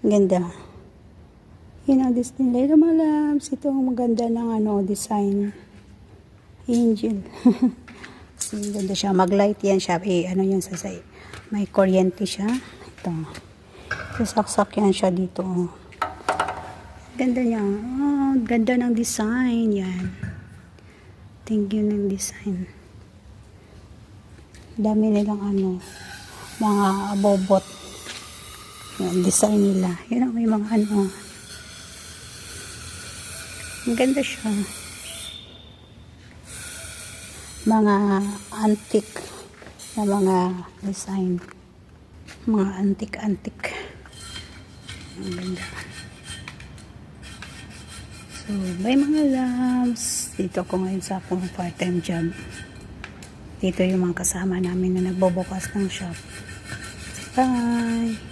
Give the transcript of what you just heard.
Ganda. Yun ang display nila, mga loves. Ito ang maganda ng design. Angel. So, ganda siya. Mag-light yan siya. Ano yun sa may kuryente siya. Ito. Sasaksak yan siya dito. Ganda niya. Oh, ganda ng design. Yan. Thank you ng design. Dami nilang mga abobot. Yung design nila. Yun ang may mga ang ganda siya. Mga antique na mga design. Mga antique. Ang ganda. So, bye mga loves. Dito ko ngayon sa akong part-time job. Dito yung mga kasama namin na nagbubukas ng shop. Bye!